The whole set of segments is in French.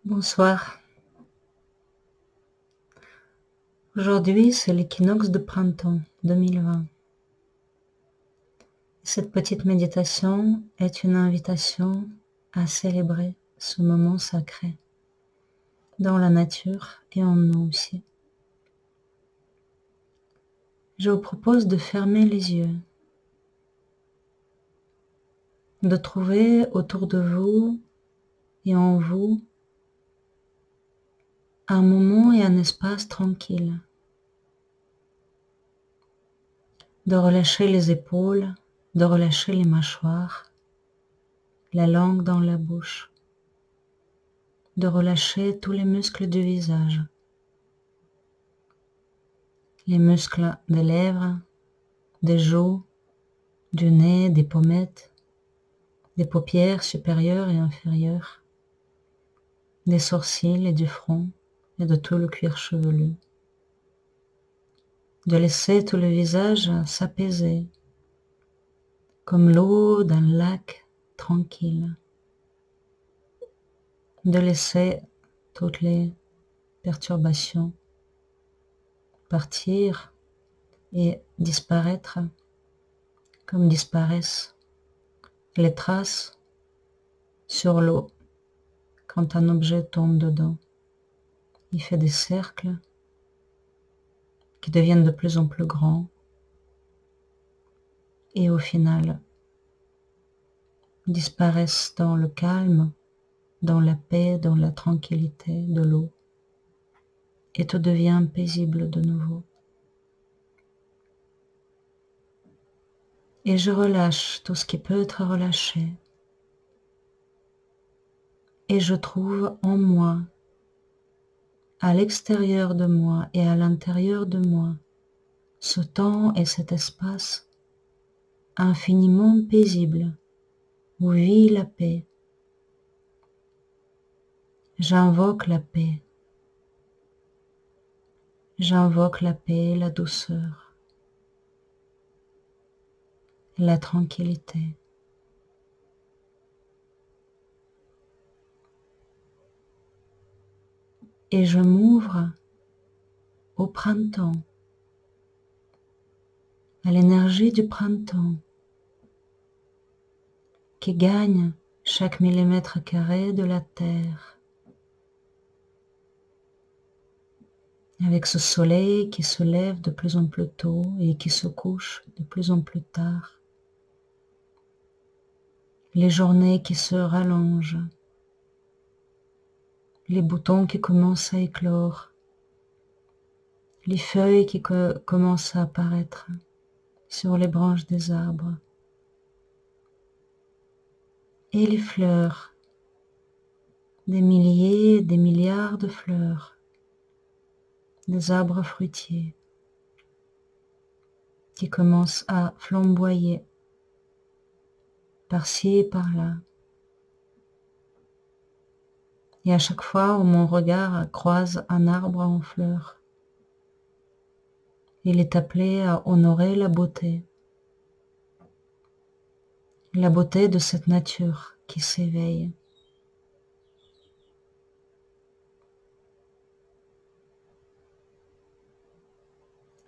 Bonsoir. Aujourd'hui, c'est l'équinoxe de printemps 2020. Cette petite méditation est une invitation à célébrer ce moment sacré dans la nature et en nous aussi. Je vous propose de fermer les yeux, de trouver autour de vous et en vous un moment et un espace tranquille, de relâcher les épaules, de relâcher les mâchoires, la langue dans la bouche, de relâcher tous les muscles du visage, les muscles des lèvres, des joues, du nez, des pommettes, des paupières supérieures et inférieures, des sourcils et du front et de tout le cuir chevelu. De laisser tout le visage s'apaiser comme l'eau d'un lac tranquille. De laisser toutes les perturbations partir et disparaître comme disparaissent les traces sur l'eau quand un objet tombe dedans. Il fait des cercles qui deviennent de plus en plus grands et au final disparaissent dans le calme, dans la paix, dans la tranquillité de l'eau et tout devient paisible de nouveau. Et je relâche tout ce qui peut être relâché et je trouve en moi, à l'extérieur de moi et à l'intérieur de moi, ce temps et cet espace infiniment paisible où vit la paix. J'invoque la paix. J'invoque la paix, la douceur, la tranquillité. Et je m'ouvre au printemps, à l'énergie du printemps qui gagne chaque millimètre carré de la terre. Avec ce soleil qui se lève de plus en plus tôt et qui se couche de plus en plus tard. Les journées qui se rallongent. Les boutons qui commencent à éclore. Les feuilles qui commencent à apparaître sur les branches des arbres. Et les fleurs. Des milliers, des milliards de fleurs. Des arbres fruitiers qui commencent à flamboyer par-ci et par-là. Et à chaque fois où mon regard croise un arbre en fleurs, il est appelé à honorer la beauté de cette nature qui s'éveille.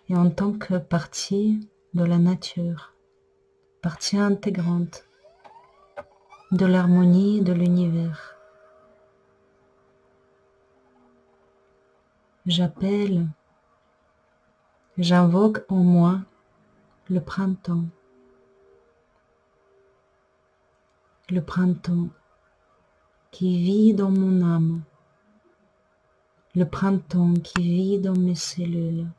Et en tant que partie de la nature, partie intégrante de l'harmonie de l'univers, j'invoque en moi le printemps qui vit dans mon âme, le printemps qui vit dans mes cellules,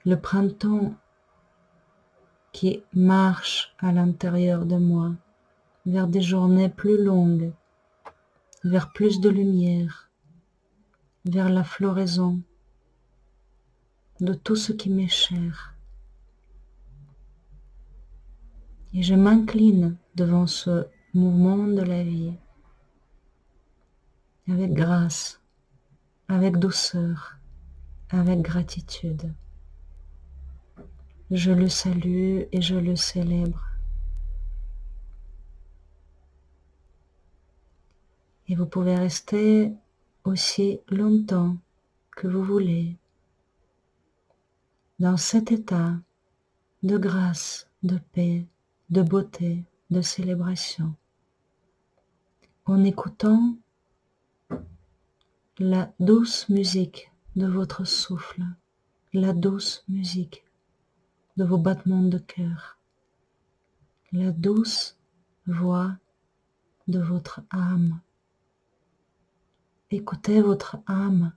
le printemps qui marche à l'intérieur de moi vers des journées plus longues, vers plus de lumière, vers la floraison de tout ce qui m'est cher. Et je m'incline devant ce mouvement de la vie avec grâce, avec douceur, avec gratitude. Je le salue et je le célèbre. Et vous pouvez rester aussi longtemps que vous voulez dans cet état de grâce, de paix, de beauté, de célébration, en écoutant la douce musique de votre souffle, la douce musique de vos battements de cœur, la douce voix de votre âme. Écoutez votre âme,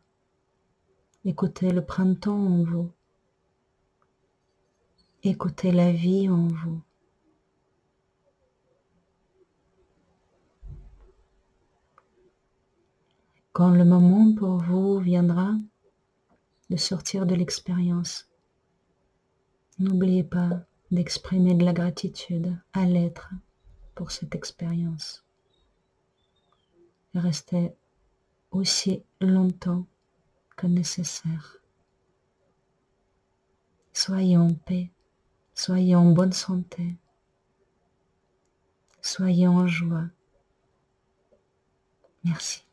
écoutez le printemps en vous, écoutez la vie en vous. Quand le moment pour vous viendra de sortir de l'expérience, n'oubliez pas d'exprimer de la gratitude à l'être pour cette expérience. Restez aussi longtemps que nécessaire. Soyez en paix, soyez en bonne santé, soyez en joie. Merci.